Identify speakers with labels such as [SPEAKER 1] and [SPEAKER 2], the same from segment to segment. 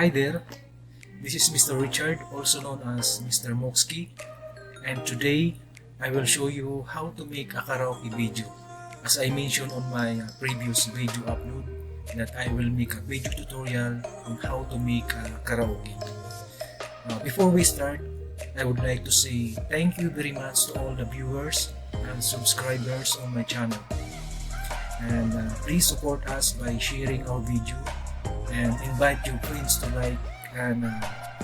[SPEAKER 1] Hi there, this is Mr. Richard, also known as Mr. Mookskie, and today I will show you how to make a karaoke video. As I mentioned on my previous video upload, that I will make a video tutorial on how to make a karaoke. Before we start, I would like to say thank you very much to all the viewers and subscribers on my channel. And please support us by sharing our video and invite your friends to like and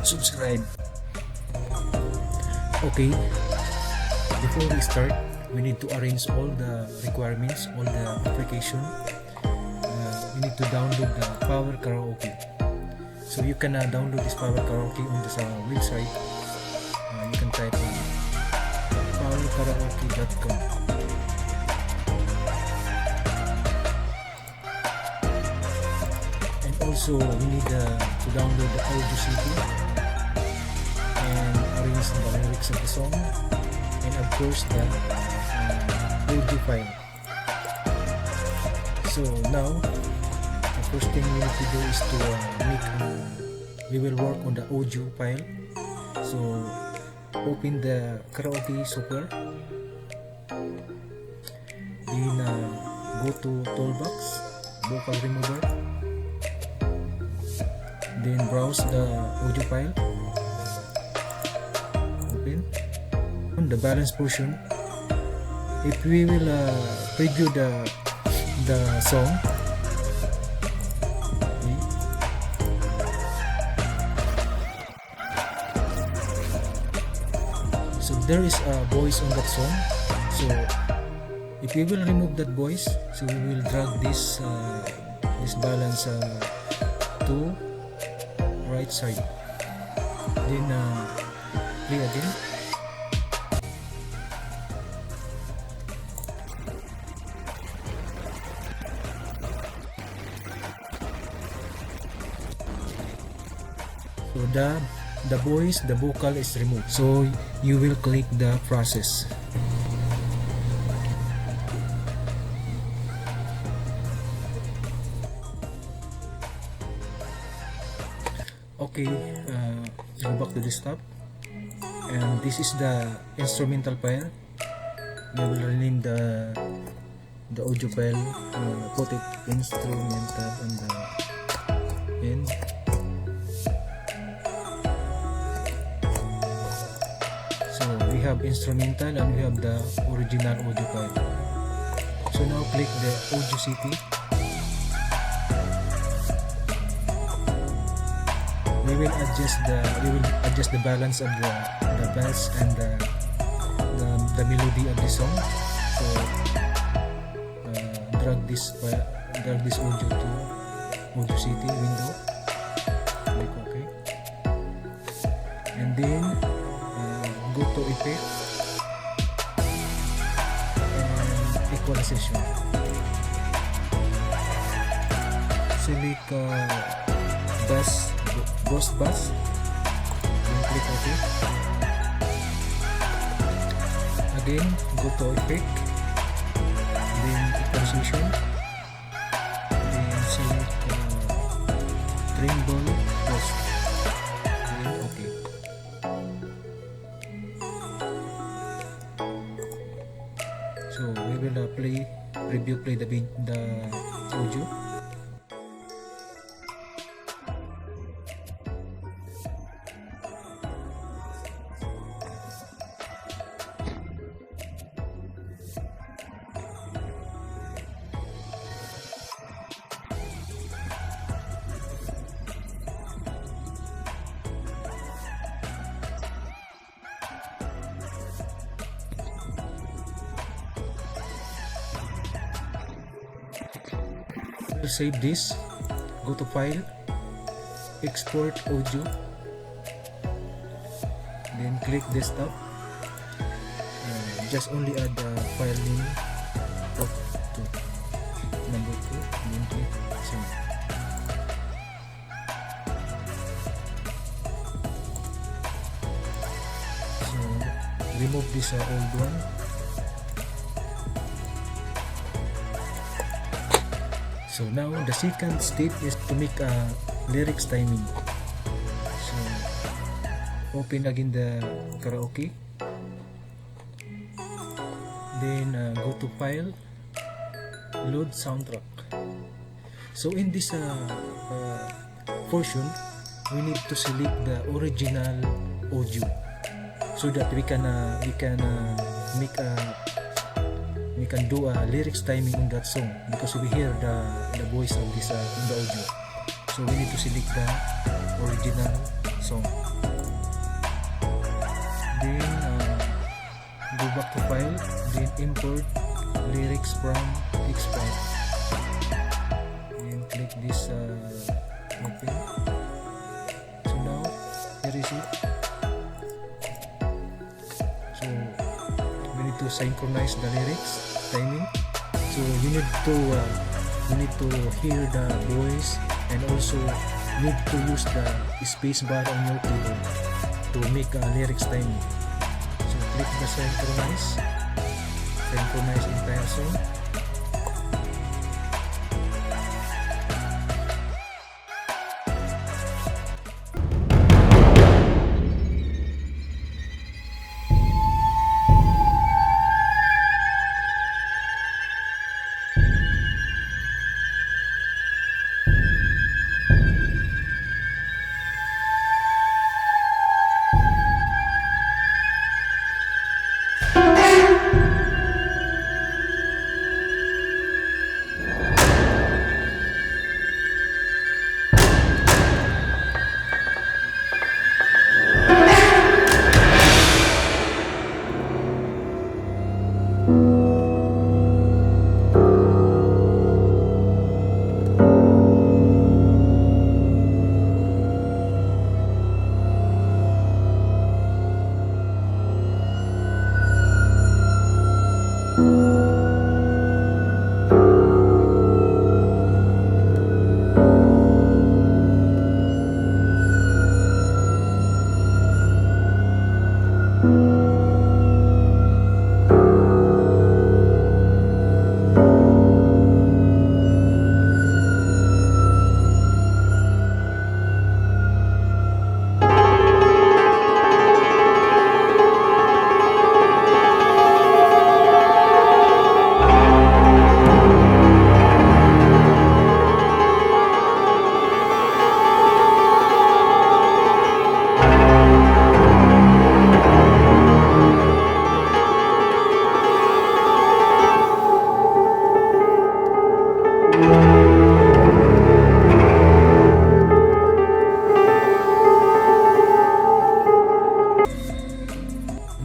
[SPEAKER 1] subscribe. Okay, before we start, we need to arrange all the requirements, all the application. We need to download the Power Karaoke. So you can download this Power Karaoke on this website. You can type powerkaraoke.com. Also, we need to download the audio CD and arrange the lyrics of the song, and of course the audio file. So now, the first thing we need to do is to we will work on the audio file. So open the karaoke software, then go to toolbox, vocal remover. Then browse the audio file, open on the balance portion. If we will preview the song, okay. So there is a voice on that song. So if we will remove that voice, so we will drag this balance to right side, then play again. So the voice, the vocal is removed, so you will click the process. Okay, go back to desktop, and this is the instrumental file. We will rename the audio file, put it instrumental on the end. So we have instrumental and we have the original audio file. So now click the audio city. We will adjust the balance of the bass and the melody of the song. So drag this audio to audio city window. Click OK, and then go to effect and equalization. Select ghost bass, then click OK. Again, go to effect, then equalization, then select tremble ghost, then OK. So we will play the audio. To save this, go to file, export audio, then click desktop, just only add the file name of number 2, then click save. So remove this old one. So now the second step is to make a lyrics timing. open again the karaoke, then go to file, load soundtrack. So in this portion, we need to select the original audio so that we can do a lyrics timing on that song, because we hear the voice of this in the audio. So we need to select the original song. Then go back to file, then import lyrics from export. Then click this open. So now here is it. So we need to synchronize the lyrics timing. So you need to hear the voice, and also need to use the space bar on your keyboard to make a lyrics timing. So click the synchronize entire song.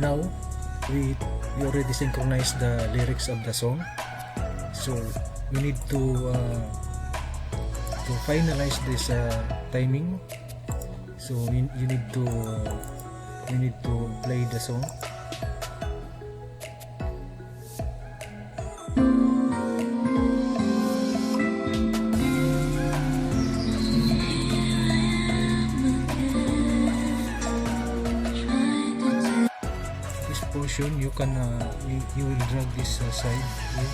[SPEAKER 1] Now we already synchronized the lyrics of the song, so we need to finalize this timing. So you need to play the song. Portion, you can you will drag this side here.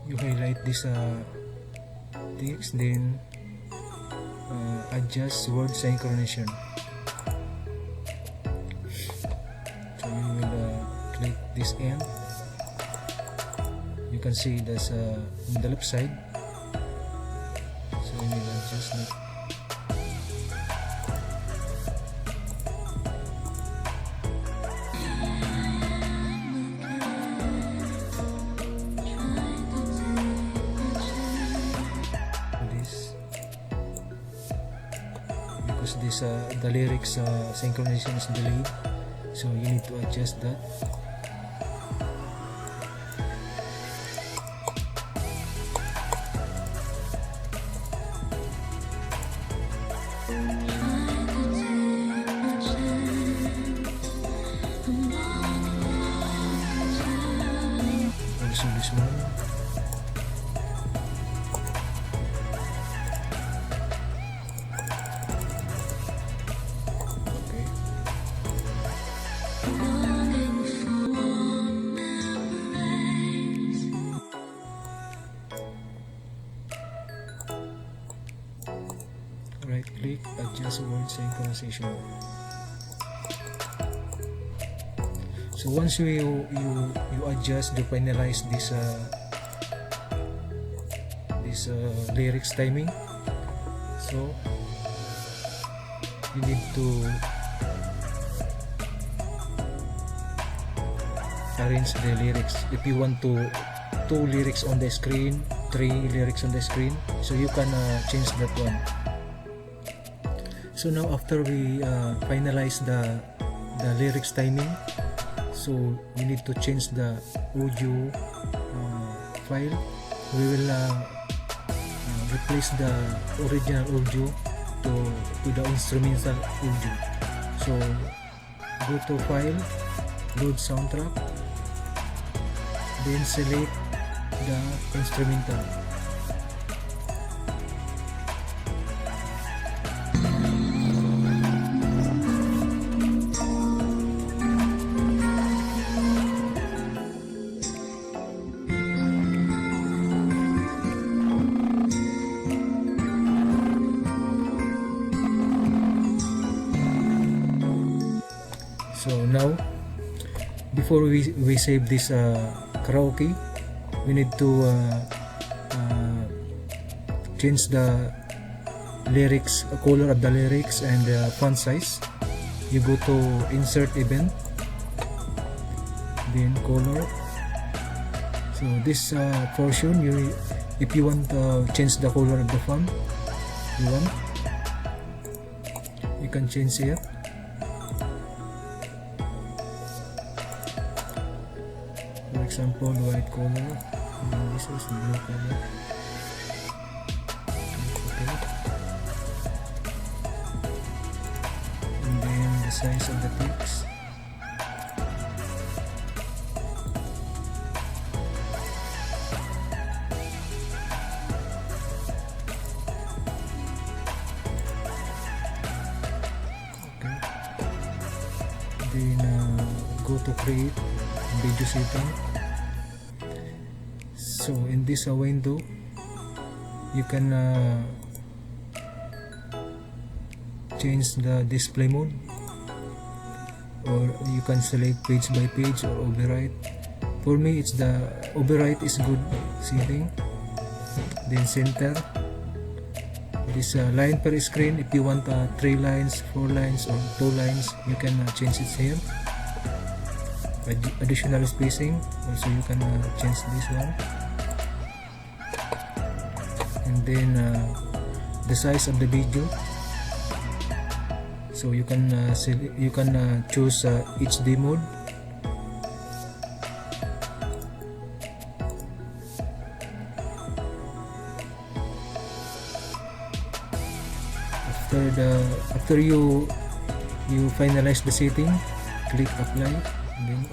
[SPEAKER 1] You highlight this text, then adjust word synchronization. Click this end. You can see there's on the left side, so we will adjust it. Because this the lyrics synchronization is delayed, so you need to adjust that. Also this one. right click, adjust word synchronization. So once you adjust to finalize this lyrics timing, so you need to arrange the lyrics. If you want two lyrics on the screen, 3 lyrics on the screen, so you can change that one. So now after we finalize the lyrics timing, so we need to change the audio file. We will replace the original audio to the instrumental audio. So go to file, load soundtrack, then select the instrumental. So now, before we save this karaoke, we need to change the lyrics, color of the lyrics and the font size. You go to insert event, then color. So this portion, if you want to change the color of the font, you can change it. For example, white color, and this is blue color. Okay. And then the size of the text. Okay. Then go to create video setting. So in this window, you can change the display mode, or you can select page by page or override. For me, it's the override is good setting. Then center. This line per screen. If you want 3 lines, 4 lines, or 2 lines, you can change it here. Additional spacing, also you can change this one. And then the size of the video, so you can choose HD mode. After you finalize the setting, click apply, and then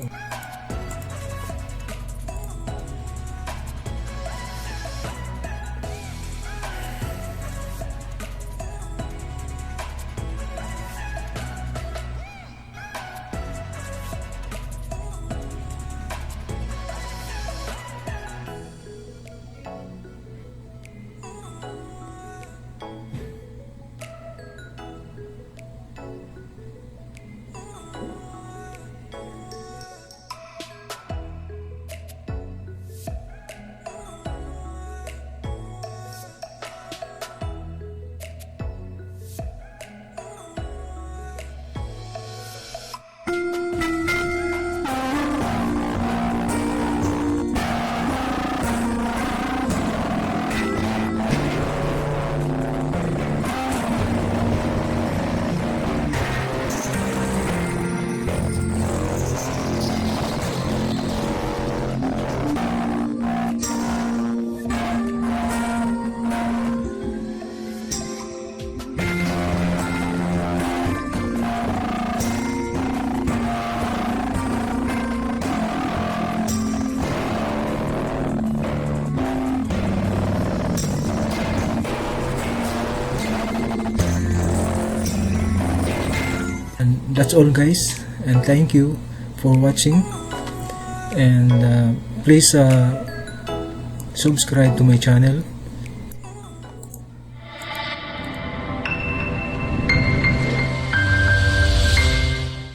[SPEAKER 1] that's all, guys, and thank you for watching, and please subscribe to my channel